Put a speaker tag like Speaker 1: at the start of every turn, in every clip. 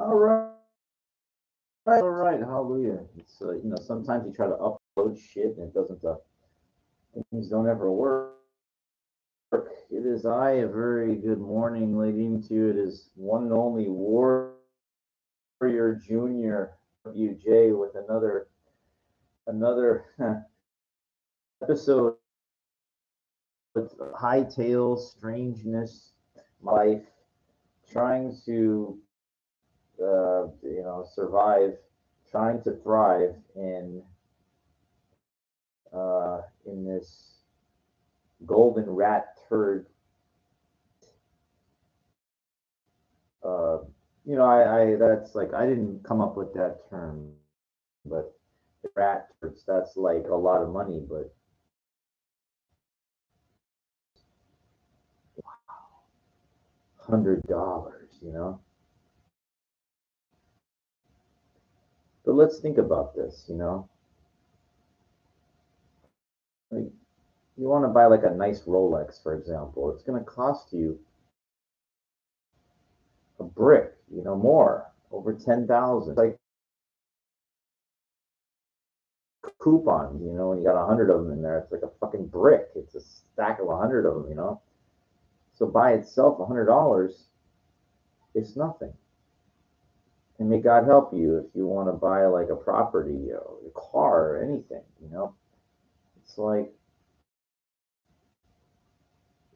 Speaker 1: All right, all right, hallelujah. It's sometimes you try to upload shit and it doesn't. Things don't ever work. It is I. A very good morning, lady. To it is one and only Warrior Junior WJ with another episode with high tales, strangeness, life, trying to survive, trying to thrive in this golden rat turd. Uh, I that's like I didn't come up with that term, but rat turds, that's like a lot of money, but $100. But let's think about this. Like you want to buy like a nice Rolex, for example, it's going to cost you a brick, more over 10,000. Like coupons, when you got 100 of them in there, it's like a fucking brick. It's a stack of 100 of them. So by itself, $100, it's nothing. And may God help you if you want to buy like a property, a car, or anything. It's like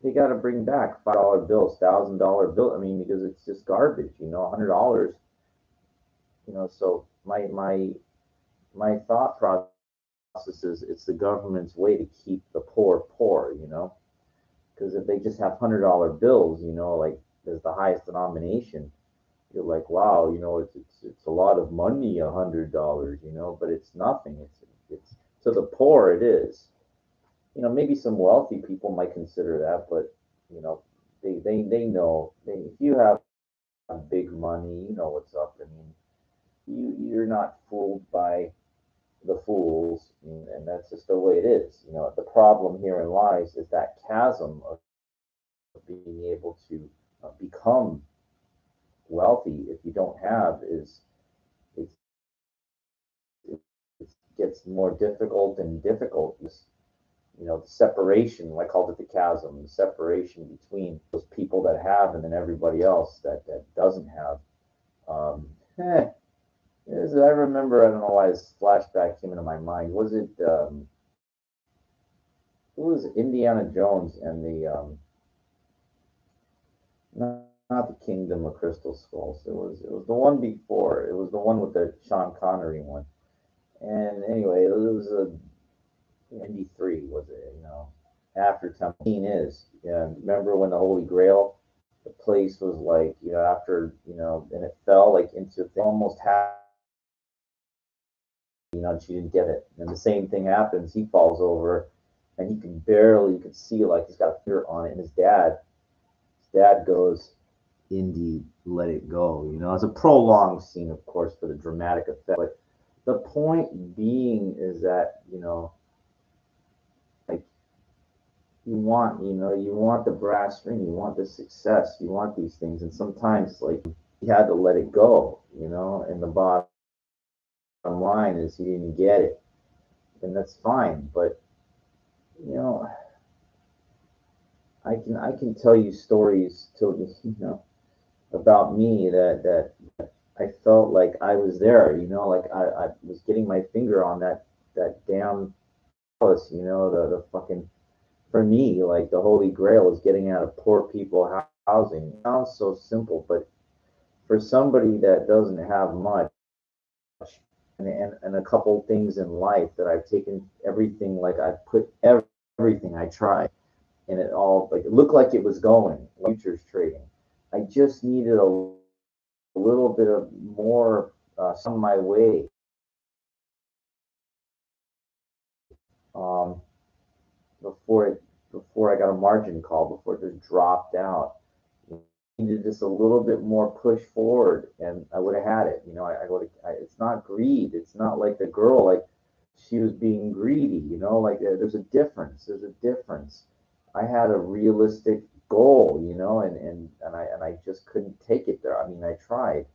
Speaker 1: they got to bring back $5 bills, $1,000 bill. I mean, because it's just garbage. So my thought process is it's the government's way to keep the poor. Because if they just have $100 bills, like as the highest denomination, you're like, wow, it's a lot of money, $100, but it's nothing. It's to the poor it is. Maybe some wealthy people might consider that, but you know, they know if you have big money, you know what's up. I mean, you're not fooled by the fools, and that's just the way it is. The problem herein lies is that chasm of being able to become wealthy if you don't have is it's it gets more difficult and difficult. The separation, I called it the chasm, the separation between those people that have and then everybody else that doesn't have. Um, eh, I remember, I don't know why this flashback came into my mind. It was Indiana Jones and not the Kingdom of Crystal Skulls. It was the one before. It was the one with the Sean Connery one. And anyway, it was a 93 was it? After Temple is. And remember when the Holy Grail, the place was like, after, and it fell like into almost half, and she didn't get it. And the same thing happens. He falls over and you can see like he's got a finger on it. And his dad goes, Indy, let it go. It's a prolonged scene, of course, for the dramatic effect. But the point being is that, like you want the brass ring, you want the success, you want these things, and sometimes like he had to let it go. And the bottom line is he didn't get it, and that's fine. But you know, I can tell you stories about me that I felt like I was there. Like I was getting my finger on that damn palace. The fucking for me, like the Holy Grail is getting out of poor people housing. It sounds so simple, but for somebody that doesn't have much and a couple things in life that I've taken everything, like I've put everything I tried, and it all like it looked like it was going futures trading. I just needed a little bit of more on my way um, before I got a margin call, before it just dropped out. Needed just a little bit more push forward, and I would have had it. I would. It's not greed. It's not like the girl, like she was being greedy. Like there's a difference. There's a difference. I had a realistic goal, and I just couldn't take it there. I mean, I tried,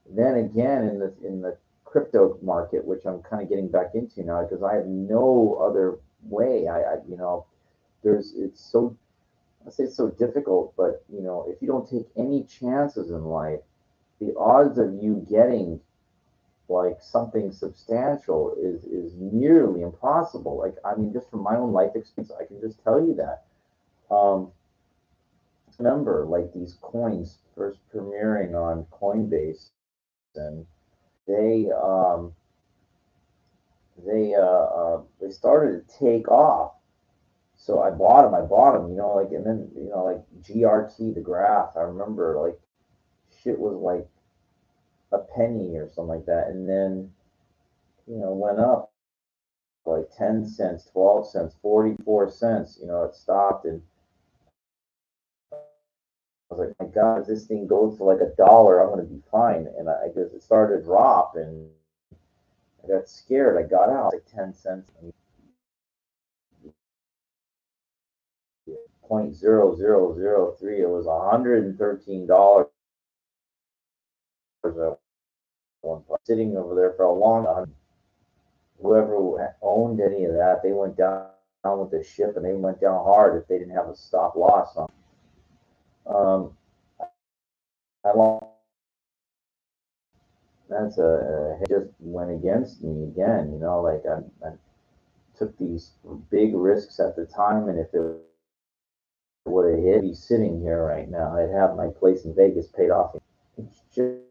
Speaker 1: Then again, in the crypto market, which I'm kind of getting back into now because I have no other way. There's it's so I say it's so difficult, but if you don't take any chances in life, the odds of you getting like something substantial is nearly impossible. Like I mean, just from my own life experience, I can just tell you that. Um, Remember, like these coins first premiering on Coinbase, and they um, they started to take off. So I bought them. Like, and then like GRT the graph. I remember like shit was like a penny or something like that, and then went up like 10 cents, 12 cents, 44 cents. It stopped, and I was like, my God, if this thing goes to like $1, I'm going to be fine. And I guess it started to drop, and I got scared. I got out like 10 cents, point 0.0003. It was $113 at one point, sitting over there for a long time. Whoever owned any of that, they went down with the ship, and they went down hard if they didn't have a stop loss on. Um, I lost. That's it just went against me again. Like I took these big risks at the time, and if it would have hit, I'd be sitting here right now. I'd have my place in Vegas paid off. It's just,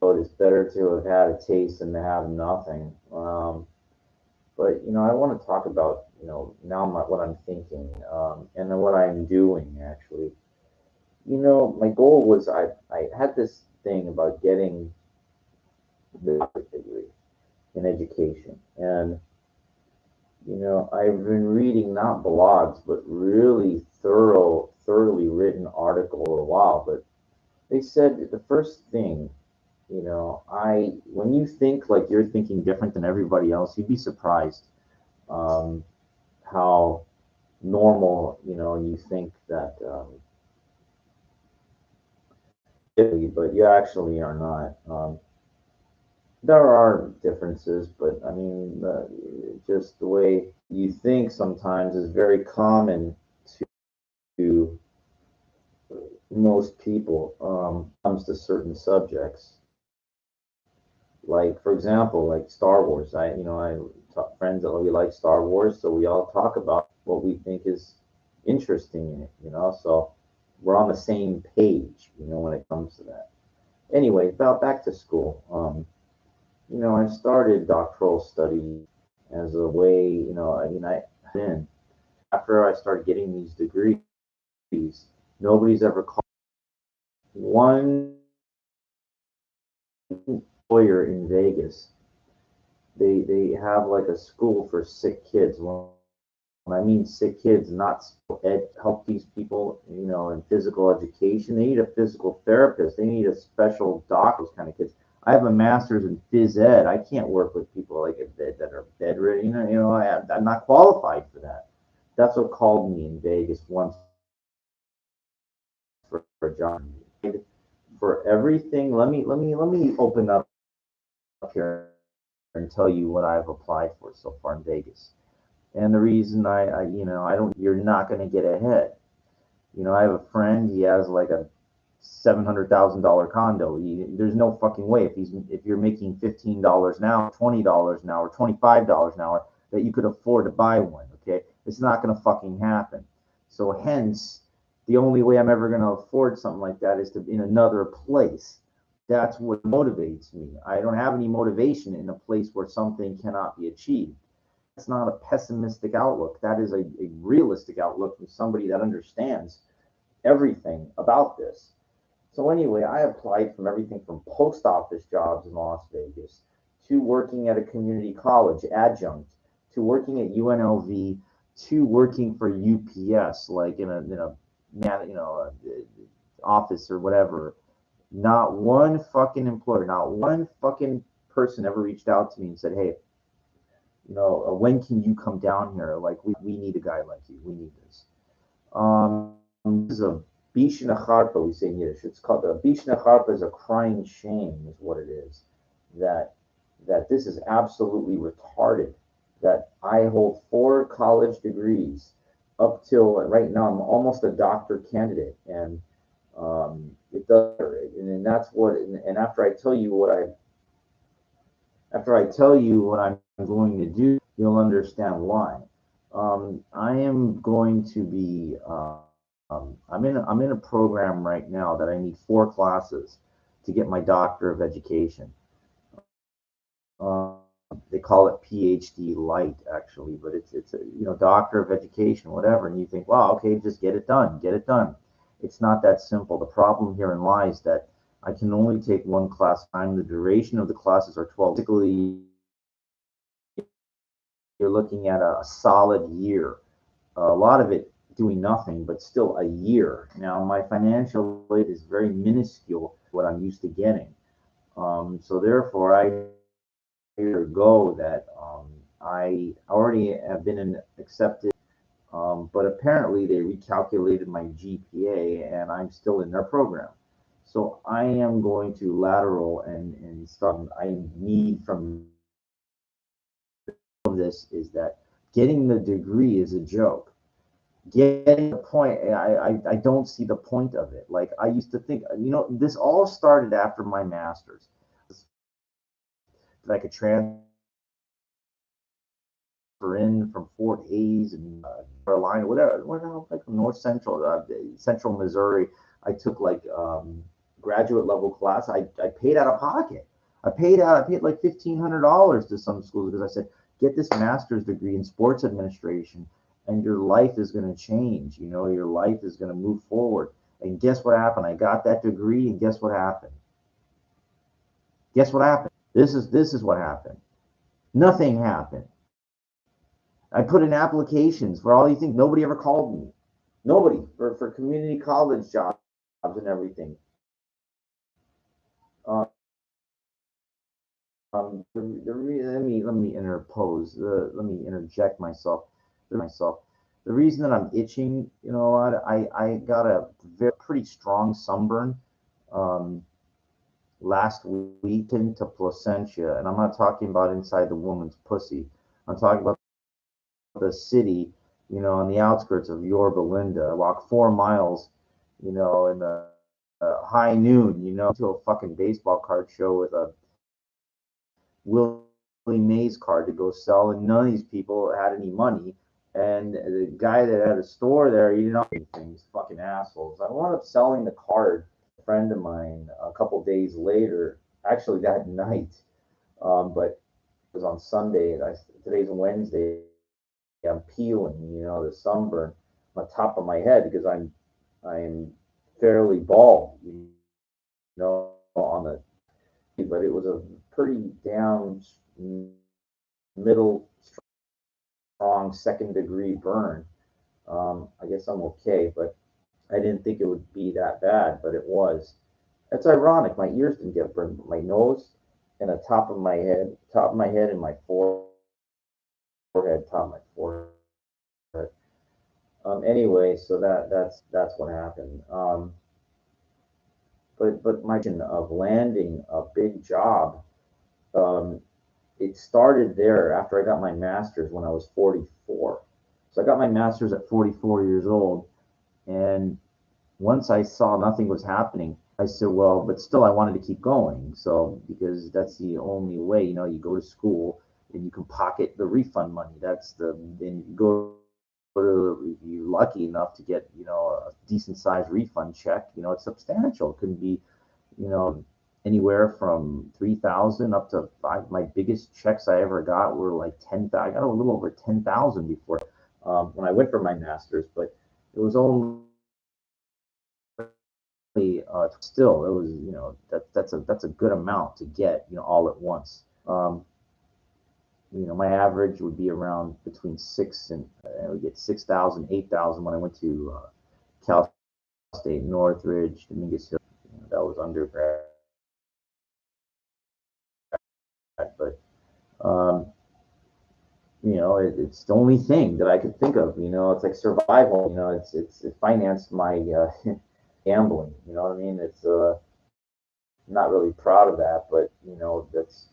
Speaker 1: it's better to have had a taste than to have nothing. But I want to talk about now what I'm thinking, and then what I'm doing actually. My goal was I had this thing about getting the degree in education, and I've been reading not blogs, but really thoroughly written article a while. But they said the first thing, when you think like you're thinking different than everybody else, you'd be surprised um, how normal, you think that, but you actually are not. There are differences, but I mean, just the way you think sometimes is very common to most people comes to certain subjects. Like for example, like Star Wars. I talk friends that we like Star Wars, so we all talk about what we think is interesting in it. So we're on the same page. When it comes to that. Anyway, about back to school. I started doctoral study as a way. I then after I started getting these degrees, nobody's ever called one lawyer in Vegas. They have like a school for sick kids. When I mean sick kids, not help these people, in physical education. They need a physical therapist. They need a special doctor. Those kind of kids. I have a master's in phys ed. I can't work with people like that are bedridden. I'm not qualified for that. That's what called me in Vegas once for a job. For everything, let me open up here and tell you what I've applied for so far in Vegas. And the reason I don't, you're not going to get ahead. I have a friend. He has like a $700,000 condo. There's no fucking way if you're making $15 an hour, $20 an hour, $25 an hour that you could afford to buy one. Okay, it's not going to fucking happen. So hence, the only way I'm ever going to afford something like that is to in another place. That's what motivates me. I don't have any motivation in a place where something cannot be achieved. That's not a pessimistic outlook. That is a realistic outlook from somebody that understands everything about this. So anyway, I applied from everything from post office jobs in Las Vegas to working at a community college adjunct to working at UNLV to working for UPS, like in a office or whatever. Not one fucking employer, not one fucking person ever reached out to me and said, "Hey, when can you come down here? Like we need a guy like you. We need this." This is a Bishna Harpa, we say in Yiddish. It's called Bishna Harpa is a crying shame, is what it is. That this is absolutely retarded. That I hold 4 college degrees up till right now. I'm almost a doctor candidate, and it does, and that's what. And after I tell you what I'm going to do, you'll understand why. I am going to be. I'm in a program right now that I need 4 classes to get my Doctor of Education. They call it PhD light, actually, but it's a, Doctor of Education, whatever. And you think, wow, okay, just get it done, get it done. It's not that simple. The problem herein lies that I can only take 1 class time. The duration of the classes are 12. Basically, you're looking at a solid year. A lot of it doing nothing, but still a year. Now, my financial aid is very minuscule, what I'm used to getting. So therefore, I go that I already have been accepted, but apparently they recalculated my GPA and I'm still in their program. So I am going to lateral and start. I need from this is that getting the degree is a joke. Getting the point, I don't see the point of it. Like I used to think, this all started after my master's. That I could transfer in from Fort Hays and Carolina, whatever, like North Central, Central Missouri. I took like graduate level class. I paid out of pocket. I paid like $1,500 to some schools because I said, get this master's degree in sports administration and your life is going to change. Your life is going to move forward. And guess what happened? I got that degree, and guess what happened? Guess what happened? This is what happened. Nothing happened. I put in applications for all you think. Nobody ever called me. Nobody for community college jobs and everything. Let me interpose. Let me interject myself. The reason that I'm itching, a lot. I got a pretty strong sunburn last week into Placentia, and I'm not talking about inside the woman's pussy. I'm talking about the city, on the outskirts of Yorba Linda. I walked 4 miles, in the high noon, to a fucking baseball card show with a Willie Mays card to go sell, and none of these people had any money. And the guy that had a store there, he didn't know anything. These fucking assholes. I wound up selling the card. A friend of mine a couple days later, actually that night, but it was on Sunday. Today's Wednesday. I'm peeling, the sunburn on top of my head because I'm fairly bald, on the, but it was a pretty down middle strong 2nd-degree burn. I guess I'm okay, but I didn't think it would be that bad, but it was. That's ironic. My ears didn't get burned, but my nose and the top of my head, and my forehead, top of my forehead. Anyway, so that's what happened. But my vision of landing a big job, it started there after I got my master's when I was 44. So I got my master's at 44 years old, and once I saw nothing was happening, I said, well, but still I wanted to keep going. So because that's the only way, you go to school and you can pocket the refund money. Then you go if you're lucky enough to get, a decent sized refund check, it's substantial. It can be, anywhere from 3,000 up to 5. My biggest checks I ever got were like 10,000. I got a little over 10,000 before when I went for my master's, but it was only still it was that's a good amount to get all at once. My average would be around between 6 and I would get 6,000, 8,000 when I went to Cal State Northridge, Dominguez Hill. That was undergrad, but it's the only thing that I could think of. It's like survival. It financed my gambling. You know what I mean? It's I'm not really proud of that, but that's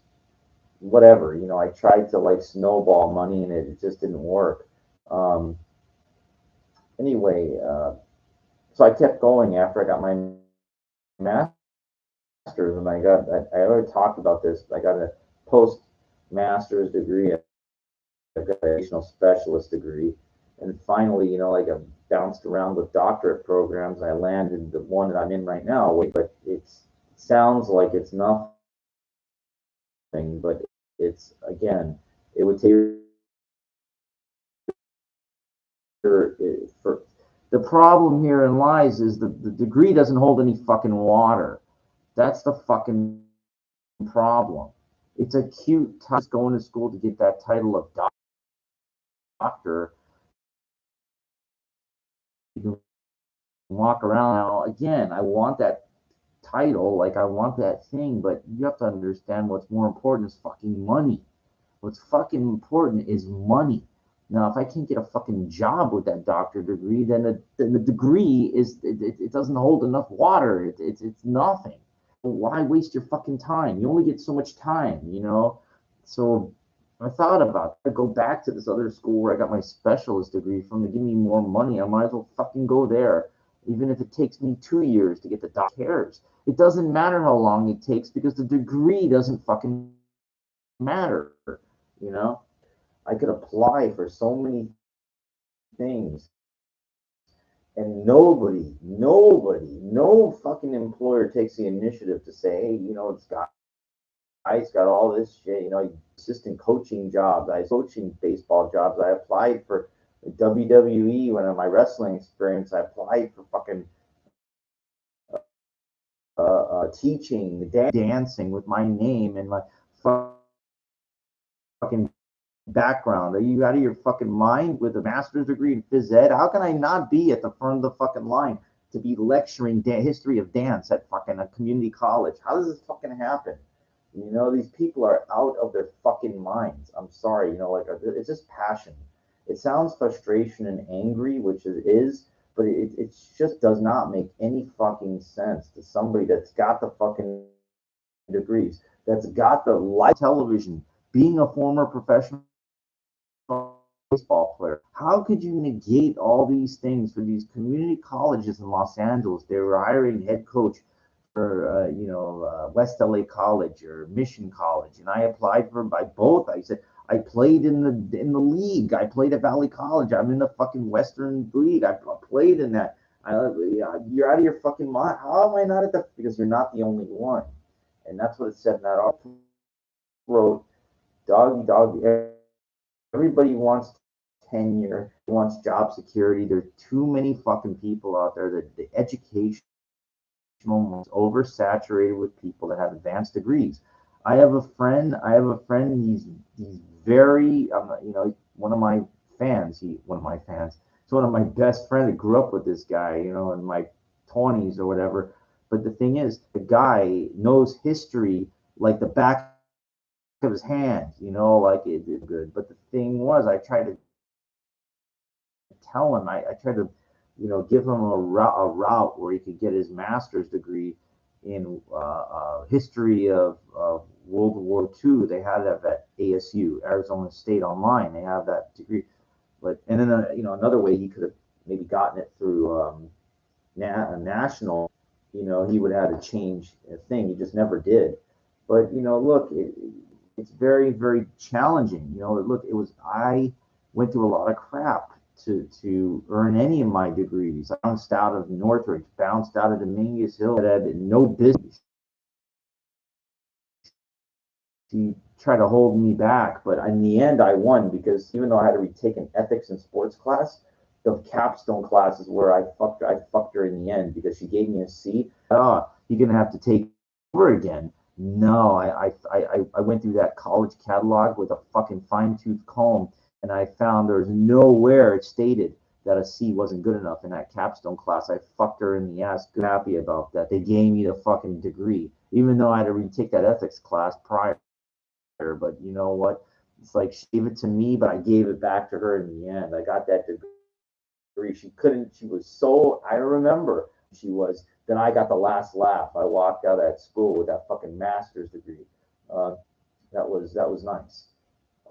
Speaker 1: whatever. I tried to like snowball money and it just didn't work. Um, anyway, so I kept going after I got my master's, and I already talked about this. I got a post master's degree, a educational specialist degree, and finally, like I bounced around with doctorate programs. I landed the one that I'm in right now, but it sounds like it's nothing, but it's again, it would take for the problem here in lies is the degree doesn't hold any fucking water. That's the fucking problem. It's a cute time going to school to get that title of doctor. You can walk around now. Again, I want that title, like I want that thing, but you have to understand what's more important is fucking money. What's fucking important is money. Now, if I can't get a fucking job with that doctor degree, then the degree it doesn't hold enough water. It's nothing. Why waste your fucking time? You only get so much time. So I thought about it. I go back to this other school where I got my specialist degree from to give me more money. I might as well fucking go there, even if it takes me 2 years to get the doctor. Cares? It doesn't matter how long it takes because the degree doesn't fucking matter. You know, I could apply for so many things, and no fucking employer takes the initiative to say, hey, it's got all this shit, assistant coaching jobs, I coaching baseball jobs, I applied for WWE when in my wrestling experience, I applied for fucking teaching, dancing with my name and my fucking background. Are you out of your fucking mind with a master's degree in phys ed? How can I not be at the front of the fucking line to be lecturing history of dance at fucking a community college? How does this fucking happen? These people are out of their fucking minds. I'm sorry, like it's just passion. It sounds frustration and angry, which it is, but it just does not make any fucking sense to somebody that's got the fucking degrees, that's got the live television, being a former professional baseball player. How could you negate all these things for these community colleges in Los Angeles? They were hiring head coach for West LA College or Mission College, and I applied for by both. I said I played in the league. I played at Valley College. I'm in the fucking Western League. I played in that. You're out of your fucking mind. How am I not at the? Because you're not the only one, and that's what it said in that article. Wrote dog. Everybody wants tenure, wants job security. There's too many fucking people out there that the education is oversaturated with people that have advanced degrees. I have a friend. He's very one of my fans. One of my fans. It's one of my best friends. I grew up with this guy. In my 20s or whatever. But the thing is, the guy knows history like the back of his hand. Like it's good. But the thing was, I tried to tell him. I tried to, give him a route where he could get his master's degree in history of World War II. They have that at ASU, Arizona State Online. They have that degree. But and then another way he could have maybe gotten it through a national. He would have had to change a thing. He just never did. But look, it's very very challenging. Look, it was I went through a lot of crap to earn any of my degrees. I bounced out of Northridge, bounced out of Dominguez Hill, that had no business. She tried to hold me back, but in the end, I won because even though I had to retake an ethics and sports class, the capstone class is where I fucked her in the end because she gave me a C. Oh, you're gonna have to take over again. No, I went through that college catalog with a fucking fine tooth comb, and I found there's nowhere it stated that a C wasn't good enough in that capstone class. I fucked her in the ass. Good, happy about that. They gave me the fucking degree, even though I had to retake that ethics class prior. But you know what? It's like she gave it to me, but I gave it back to her in the end. I got that degree. She couldn't. She was so. I remember. she was, then I got the last laugh. I walked out of that school with that fucking master's degree. Uh, that was nice.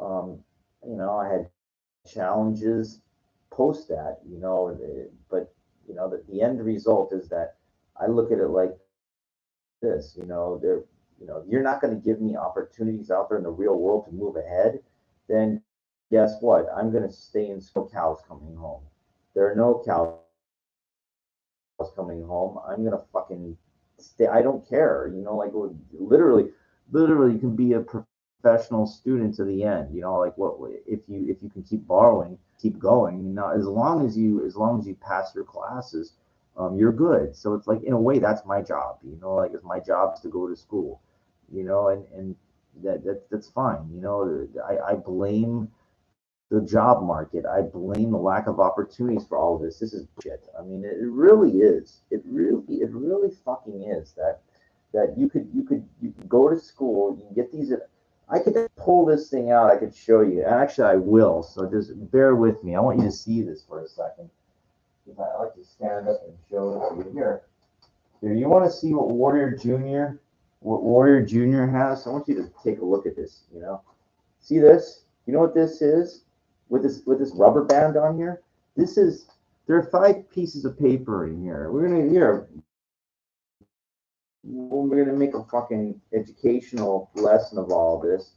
Speaker 1: Um, I had challenges post that, but the end result is that I look at it like this, you're not going to give me opportunities out there in the real world to move ahead, then guess what? I'm going to stay in school. Cows coming home. There are no cows coming home. I'm going to fucking stay. I don't care. Like literally, you can be a professional student to the end. Like what if you can keep borrowing, keep going. As long as you pass your classes, you're good. So it's like in a way that's my job. Like it's my job is to go to school. And that's fine. I blame the job market. I blame the lack of opportunities for all of this. This is shit. I mean, it really is. It really fucking is that you could go to school, you can get these. I could pull this thing out. I could show you. Actually, I will. So just bear with me. I want you to see this for a second. I like to stand up and show it to you here. Here, you want to see what Warrior Junior has? I want you to take a look at this. See this? You know what this is? With this rubber band on here? There are 5 pieces of paper in here. We're gonna make a fucking educational lesson of all this.